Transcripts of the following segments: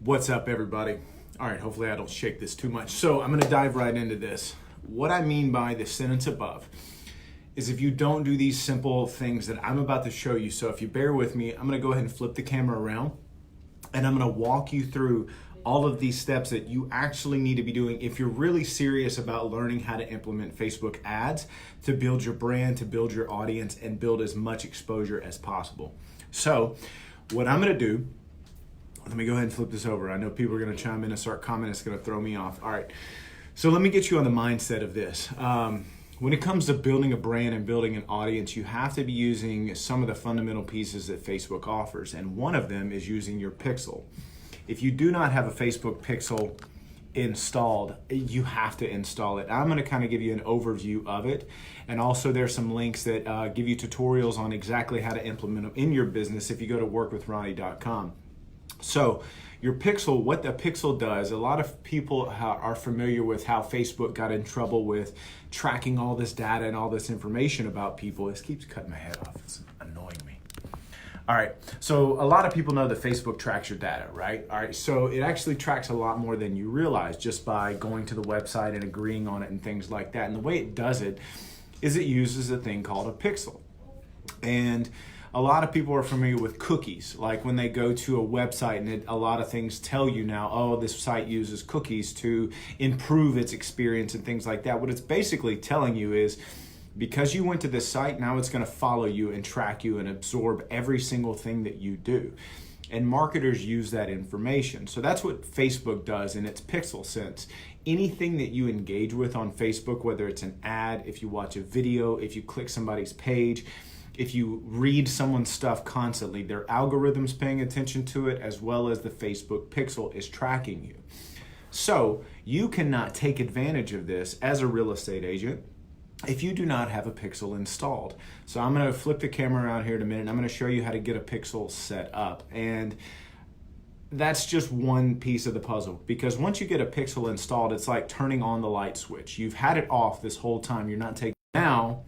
What's up, everybody? All right, hopefully I don't shake this too much. So I'm gonna dive right into this. What I mean by the sentence above is if you don't do these simple things that I'm about to show you, so if you bear with me, I'm gonna go ahead and flip the camera around and I'm gonna walk you through all of these steps that you actually need to be doing if you're really serious about learning how to implement Facebook ads to build your brand, to build your audience, and build as much exposure as possible. So what I'm gonna do, let me go ahead and flip this over. I know people are going to chime in and start commenting. It's going to throw me off. All right. So let me get you on the mindset of this. When it comes to building a brand and building an audience, you have to be using some of the fundamental pieces that Facebook offers. And one of them is using your pixel. If you do not have a Facebook pixel installed, you have to install it. I'm going to kind of give you an overview of it. And also there's some links that give you tutorials on exactly how to implement them in your business if you go to workwithronnie.com. So your pixel, what the pixel does, a lot of people are familiar with how Facebook got in trouble with tracking all this data and all this information about people. This keeps cutting my head off. It's annoying me. All right, so a lot of people know that Facebook tracks your data, right? All right, so it actually tracks a lot more than you realize just by going to the website and agreeing on it and things like that. And the way it does it is it uses a thing called a pixel. And a lot of people are familiar with cookies, like when they go to a website and a lot of things tell you now, oh, this site uses cookies to improve its experience and things like that. What it's basically telling you is because you went to this site, now it's going to follow you and track you and absorb every single thing that you do. And marketers use that information. So that's what Facebook does in its pixel sense. Anything that you engage with on Facebook, whether it's an ad, if you watch a video, if you click somebody's page, if you read someone's stuff constantly, their algorithm's paying attention to it, as well as the Facebook pixel is tracking you. So you cannot take advantage of this as a real estate agent if you do not have a pixel installed. So I'm going to flip the camera around here in a minute and I'm going to show you how to get a pixel set up. And that's just one piece of the puzzle, because once you get a pixel installed, it's like turning on the light switch. You've had it off this whole time. You're not taking it now.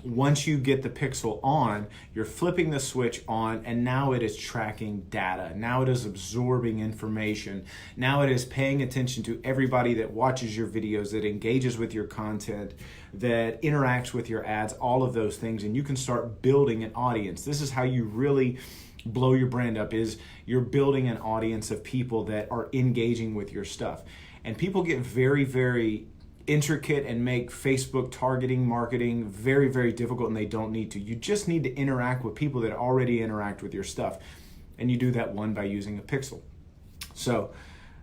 Once you get the pixel on, you're flipping the switch on, and now it is tracking data. Now it is absorbing information. Now it is paying attention to everybody that watches your videos, that engages with your content, that interacts with your ads, all of those things, and you can start building an audience. This is how you really blow your brand up, is you're building an audience of people that are engaging with your stuff. And people get very, very intricate and make Facebook targeting marketing very, very difficult, and they don't need to. You just need to interact with people that already interact with your stuff. And you do that one by using a pixel. So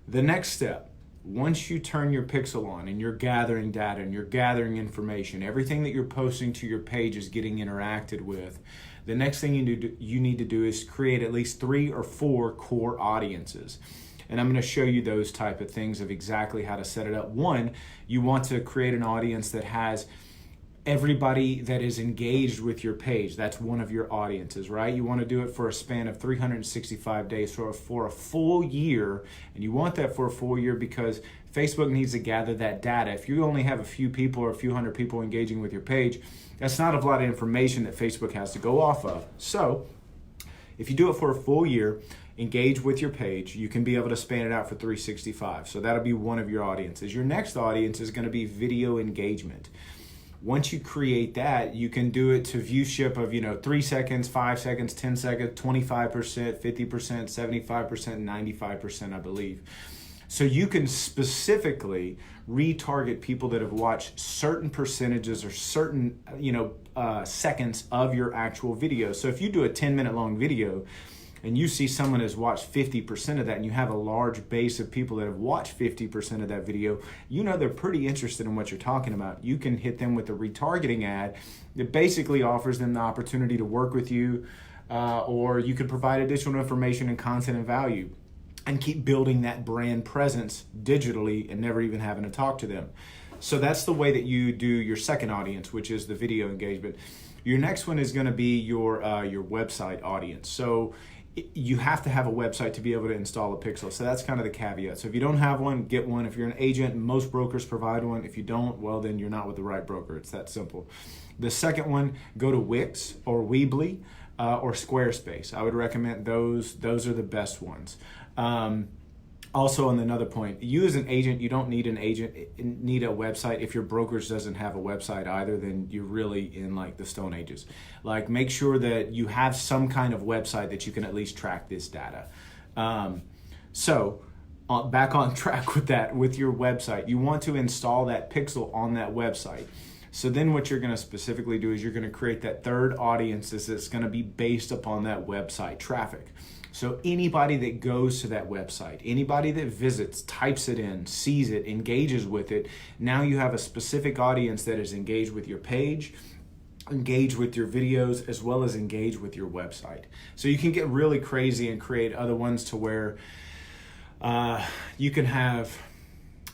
the next step, once you turn your pixel on and you're gathering data and you're gathering information, everything that you're posting to your page is getting interacted with. The next thing you need to do is create at least 3 or 4 core audiences. And I'm going to show you those type of things of exactly how to set it up. One, you want to create an audience that has everybody that is engaged with your page. That's one of your audiences, right? You want to do it for a span of 365 days, so for a full year. And you want that for a full year because Facebook needs to gather that data. If you only have a few people or a few hundred people engaging with your page, that's not a lot of information that Facebook has to go off of. So if you do it for a full year, engage with your page, you can be able to span it out for 365. So that'll be one of your audiences. Your next audience is going to be video engagement. Once you create that, you can do it to view ship of 3 seconds, 5 seconds, 10 seconds, 25%, 50%, 75%, 95%, I believe. So you can specifically retarget people that have watched certain percentages or certain seconds of your actual video. So if you do a 10-minute long video and you see someone has watched 50% of that, and you have a large base of people that have watched 50% of that video, they're pretty interested in what you're talking about. You can hit them with a retargeting ad that basically offers them the opportunity to work with you, or you could provide additional information and content and value, and keep building that brand presence digitally and never even having to talk to them. So that's the way that you do your second audience, which is the video engagement. Your next one is going to be your website audience. So you have to have a website to be able to install a pixel. So that's kind of the caveat. So if you don't have one, get one. If you're an agent, most brokers provide one. If you don't, well, then you're not with the right broker. It's that simple. The second one, go to Wix or Weebly or Squarespace. I would recommend those. Those are the best ones. Also, on another point, you as an agent, you don't need an agent, need a website. If your brokerage doesn't have a website either, then you're really in like the Stone Ages. Like, make sure that you have some kind of website that you can at least track this data. Back on track with that, with your website, you want to install that pixel on that website. So then what you're going to specifically do is you're going to create that third audience that's going to be based upon that website traffic. So anybody that goes to that website, anybody that visits, types it in, sees it, engages with it, now you have a specific audience that is engaged with your page, engage with your videos, as well as engage with your website. So you can get really crazy and create other ones to where you can have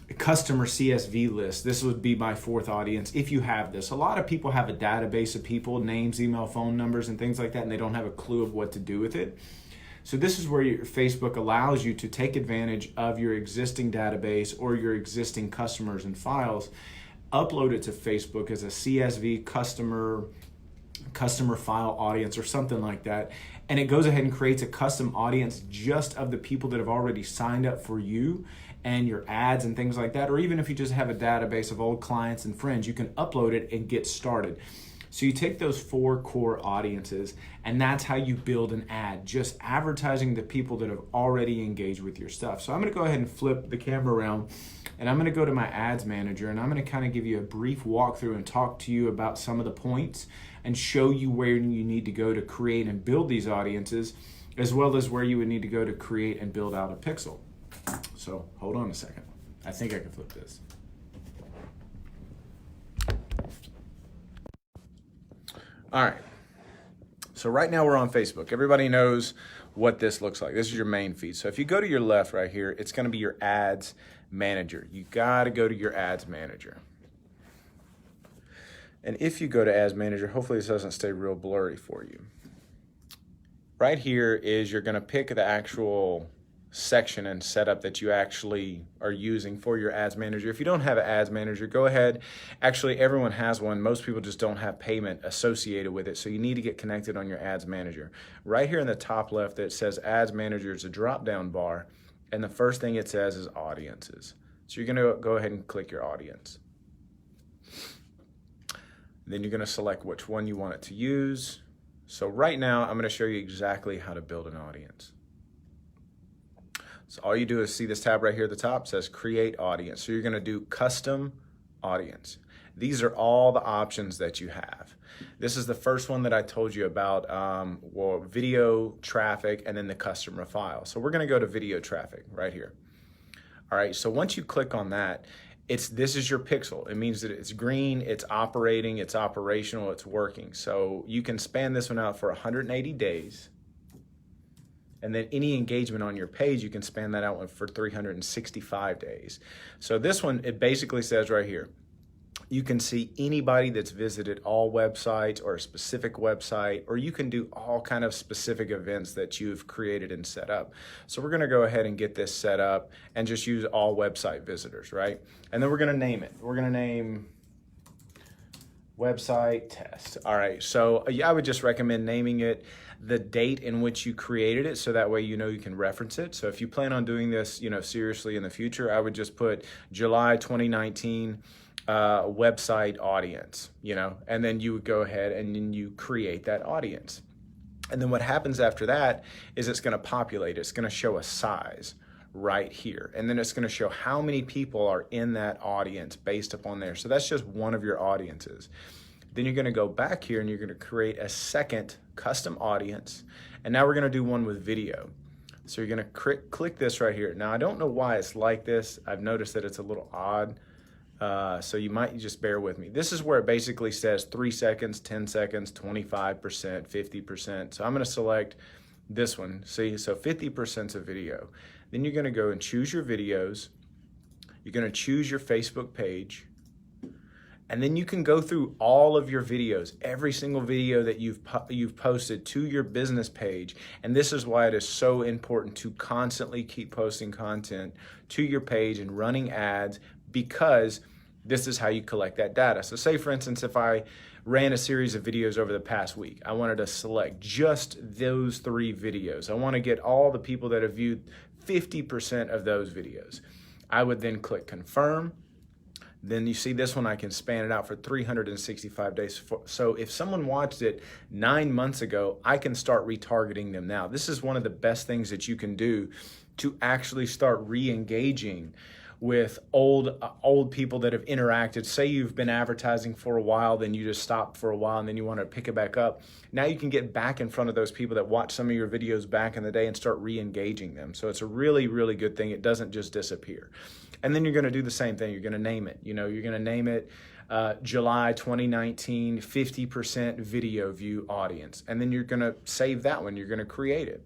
a customer CSV list. This would be my fourth audience if you have this. A lot of people have a database of people, names, email, phone numbers, and things like that, and they don't have a clue of what to do with it. So this is where your Facebook allows you to take advantage of your existing database or your existing customers and files, upload it to Facebook as a CSV customer file audience or something like that. And it goes ahead and creates a custom audience just of the people that have already signed up for you and your ads and things like that. Or even if you just have a database of old clients and friends, you can upload it and get started. So you take those 4 core audiences, and that's how you build an ad, just advertising the people that have already engaged with your stuff. So I'm going to go ahead and flip the camera around, and I'm going to go to my ads manager, and I'm going to kind of give you a brief walkthrough and talk to you about some of the points and show you where you need to go to create and build these audiences, as well as where you would need to go to create and build out a pixel. So hold on a second. I think I can flip this. All right, so right now we're on Facebook. Everybody knows what this looks like. This is your main feed. So if you go to your left right here, it's gonna be your ads manager. You gotta go to your ads manager. And if you go to ads manager, hopefully this doesn't stay real blurry for you. Right here is you're gonna pick the actual section and setup that you actually are using for your ads manager. If you don't have an ads manager, go ahead. Actually, everyone has one. Most people just don't have payment associated with it. So you need to get connected on your ads manager. Right here in the top left, it says ads manager. It's a drop-down bar. And the first thing it says is audiences. So you're gonna go ahead and click your audience. Then you're gonna select which one you want it to use. So right now, I'm gonna show you exactly how to build an audience. So all you do is see this tab right here at the top, says create audience. So you're gonna do custom audience. These are all the options that you have. This is the first one that I told you about, video traffic and then the customer file. So we're gonna go to video traffic right here. All right, so once you click on that, this is your pixel. It means that it's green, it's operating, it's operational, it's working. So you can span this one out for 180 days. And then any engagement on your page, you can span that out for 365 days. So this one, it basically says right here, you can see anybody that's visited all websites or a specific website, or you can do all kind of specific events that you've created and set up. So we're gonna go ahead and get this set up and just use all website visitors, right? And then we're gonna name it. We're gonna name website test. All right, so I would just recommend naming it the date in which you created it, so that way you know you can reference it. So if you plan on doing this, seriously in the future, I would just put July 2019 website audience, and then you would go ahead and then you create that audience. And then what happens after that is it's gonna populate, it's gonna show a size right here. And then it's gonna show how many people are in that audience based upon there. So that's just one of your audiences. Then you're gonna go back here and you're gonna create a second custom audience. And now we're gonna do one with video. So you're gonna click this right here. Now I don't know why it's like this. I've noticed that it's a little odd. So you might just bear with me. This is where it basically says 3 seconds, 10 seconds, 25%, 50%. So I'm gonna select this one. See, so 50% of video. Then you're gonna go and choose your videos. You're gonna choose your Facebook page. And then you can go through all of your videos, every single video that you've posted to your business page. And this is why it is so important to constantly keep posting content to your page and running ads, because this is how you collect that data. So say, for instance, if I ran a series of videos over the past week, I wanted to select just those 3 videos. I want to get all the people that have viewed 50% of those videos. I would then click confirm. Then you see this one, I can span it out for 365 days. So if someone watched it 9 months ago, I can start retargeting them now. This is one of the best things that you can do to actually start re-engaging with old people that have interacted. Say you've been advertising for a while, then you just stopped for a while and then you want to pick it back up. Now you can get back in front of those people that watched some of your videos back in the day and start re-engaging them. So it's a really, really good thing. It doesn't just disappear. And then you're going to do the same thing. You're going to name it. You're going to name it July 2019 50% video view audience. And then you're going to save that one. You're going to create it.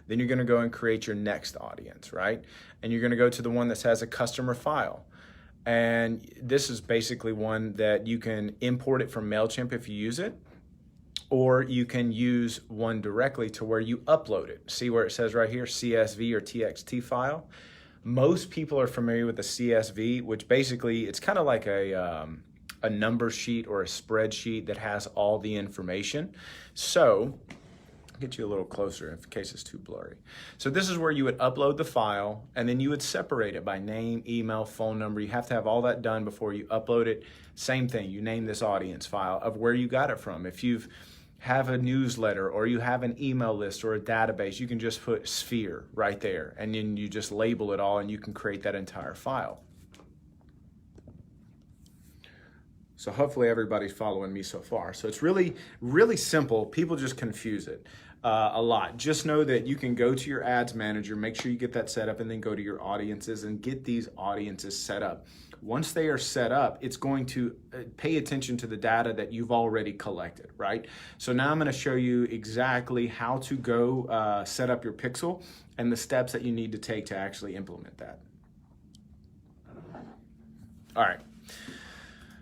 Then you're going to go and create your next audience, right? And you're going to go to the one that has a customer file. And this is basically one that you can import it from MailChimp if you use it, or you can use one directly to where you upload it. See where it says right here, CSV or TXT file? Most people are familiar with the CSV, which basically it's kind of like a number sheet or a spreadsheet that has all the information. So get you a little closer in case it's too blurry. So this is where you would upload the file and then you would separate it by name, email, phone number. You have to have all that done before you upload it. Same thing, you name this audience file of where you got it from. If you have a newsletter or you have an email list or a database, you can just put sphere right there and then you just label it all and you can create that entire file. So hopefully everybody's following me so far. So it's really, really simple. People just confuse it a lot. Just know that you can go to your ads manager, make sure you get that set up, and then go to your audiences and get these audiences set up. Once they are set up, it's going to pay attention to the data that you've already collected, right? So now I'm going to show you exactly how to go set up your pixel and the steps that you need to take to actually implement that. All right.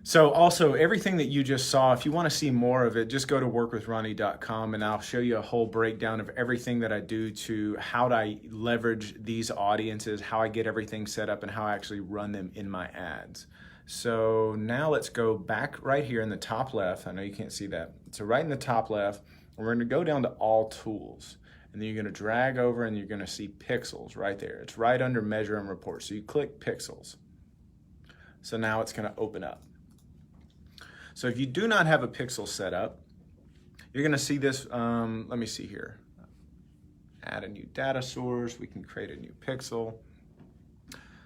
So also everything that you just saw, if you want to see more of it, just go to workwithronnie.com and I'll show you a whole breakdown of everything that I do to how I leverage these audiences, how I get everything set up, and how I actually run them in my ads. So now let's go back right here in the top left. I know you can't see that. So right in the top left, we're going to go down to all tools. And then you're going to drag over and you're going to see pixels right there. It's right under measure and report. So you click pixels. So now it's going to open up. So if you do not have a pixel set up, you're going to see this. Let me see here. Add a new data source. We can create a new pixel.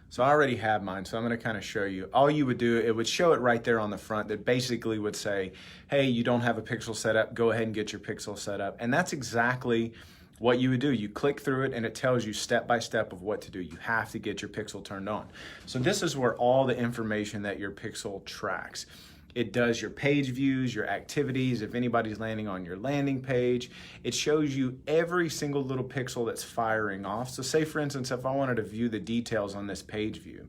So I already have mine, so I'm going to kind of show you. All you would do, it would show it right there on the front that basically would say, hey, you don't have a pixel set up. Go ahead and get your pixel set up. And that's exactly what you would do. You click through it and it tells you step by step of what to do. You have to get your pixel turned on. So this is where all the information that your pixel tracks. It does your page views, your activities, if anybody's landing on your landing page. It shows you every single little pixel that's firing off. So say, for instance, if I wanted to view the details on this page view,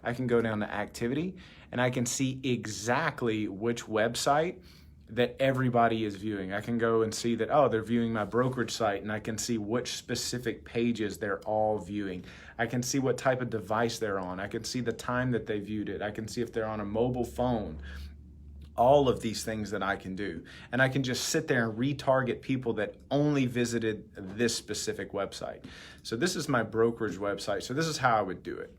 I can go down to activity and I can see exactly which website that everybody is viewing. I can go and see that, oh, they're viewing my brokerage site, and I can see which specific pages they're all viewing. I can see what type of device they're on. I can see the time that they viewed it. I can see if they're on a mobile phone. All of these things that I can do. And I can just sit there and retarget people that only visited this specific website. So this is my brokerage website. So this is how I would do it.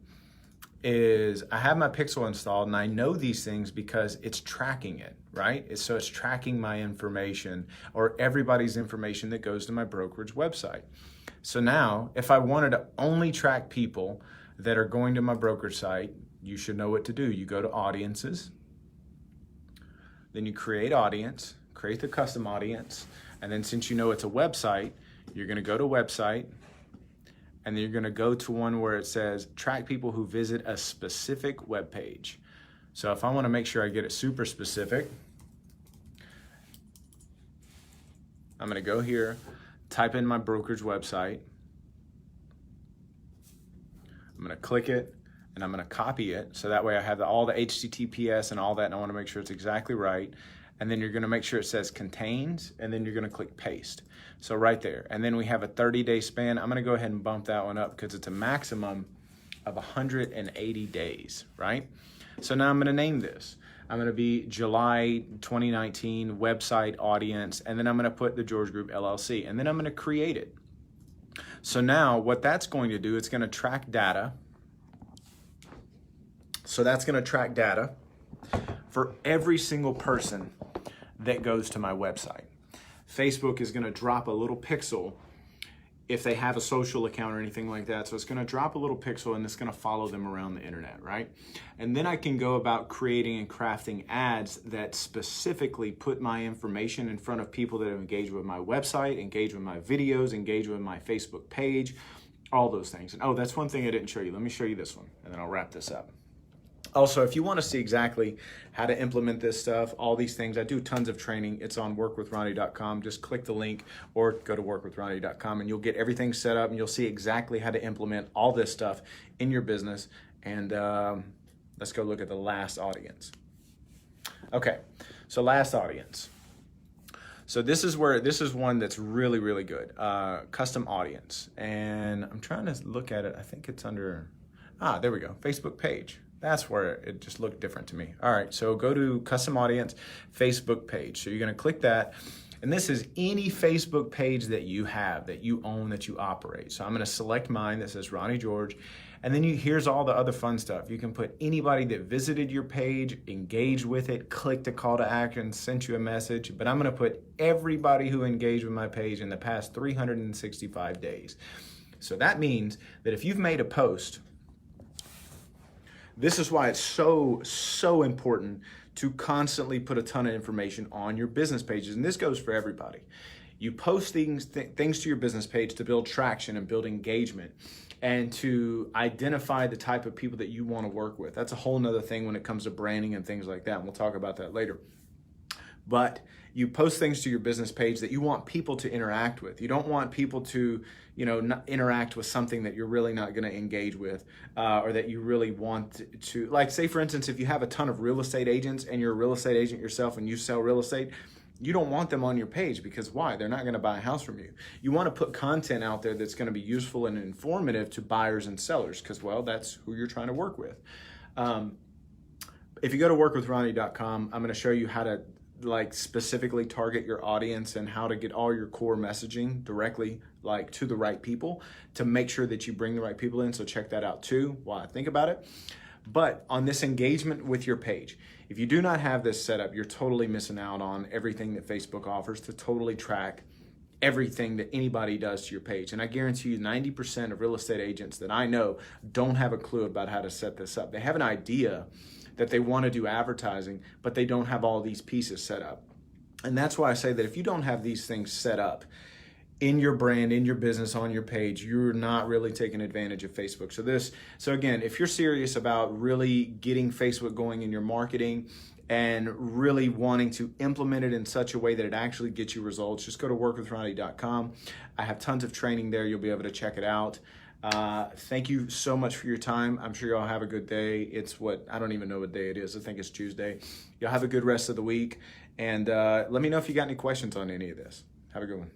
Is I have my pixel installed and I know these things because it's tracking it, right? So it's tracking my information or everybody's information that goes to my brokerage website. So now if I wanted to only track people that are going to my brokerage site, you should know what to do. You go to audiences. Then you create audience, create the custom audience, and then since you know it's a website, you're going to go to website, and then you're going to go to one where it says track people who visit a specific web page. So if I want to make sure I get it super specific, I'm going to go here, type in my brokerage website, I'm going to click it, and I'm going to copy it. So that way I have all the HTTPS and all that, and I want to make sure it's exactly right. And then you're going to make sure it says contains, and then you're going to click paste. So right there. And then we have a 30-day span. I'm going to go ahead and bump that one up because it's a maximum of 180 days, right? So now I'm going to name this. I'm going to be July 2019 website audience, and then I'm going to put the George Group LLC, and then I'm going to create it. So now what that's going to do, it's going to track data. So that's going to track data for every single person that goes to my website. Facebook is going to drop a little pixel if they have a social account or anything like that. So it's going to drop a little pixel and it's going to follow them around the internet, right? And then I can go about creating and crafting ads that specifically put my information in front of people that have engaged with my website, engaged with my videos, engaged with my Facebook page, all those things. And oh, that's one thing I didn't show you. Let me show you this one and then I'll wrap this up. Also, if you want to see exactly how to implement this stuff, all these things, I do tons of training. It's on workwithronnie.com. Just click the link or go to workwithronnie.com and you'll get everything set up and you'll see exactly how to implement all this stuff in your business. And let's go look at the last audience. Okay, so last audience. So this is one that's really, really good. Custom audience. And I'm trying to look at it. I think it's under, there we go, Facebook page. That's where it just looked different to me. All right, so go to custom audience, Facebook page. So you're gonna click that. And this is any Facebook page that you have, that you own, that you operate. So I'm gonna select mine that says Ronnie George. And then here's all the other fun stuff. You can put anybody that visited your page, engaged with it, clicked a call to action, sent you a message. But I'm gonna put everybody who engaged with my page in the past 365 days. So that means that if you've made a post, this is why it's so important to constantly put a ton of information on your business pages. And this goes for everybody. You post things to your business page to build traction and build engagement and to identify the type of people that you want to work with. That's a whole nother thing when it comes to branding and things like that. And we'll talk about that later. But you post things to your business page that you want people to interact with. You don't want people to, not interact with something that you're really not going to engage with, or that you really want to, like, say for instance, if you have a ton of real estate agents and you're a real estate agent yourself and you sell real estate, you don't want them on your page because why? They're not going to buy a house from you. You want to put content out there that's going to be useful and informative to buyers and sellers because, well, that's who you're trying to work with. If you go to workwithronnie.com, I'm going to show you how to specifically target your audience and how to get all your core messaging directly to the right people to make sure that you bring the right people in. So check that out too while I think about it. But on this engagement with your page, if you do not have this set up, you're totally missing out on everything that Facebook offers to totally track everything that anybody does to your page. And I guarantee you 90% of real estate agents that I know don't have a clue about how to set this up. They have an idea that they want to do advertising, but they don't have all these pieces set up. And that's why I say that if you don't have these things set up in your brand, in your business, on your page, you're not really taking advantage of Facebook. So again, if you're serious about really getting Facebook going in your marketing and really wanting to implement it in such a way that it actually gets you results, just go to workwithronnie.com. I have tons of training there. You'll be able to check it out. Thank you so much for your time. I'm sure y'all have a good day. I don't even know what day it is. I think it's Tuesday. Y'all have a good rest of the week. And let me know if you got any questions on any of this. Have a good one.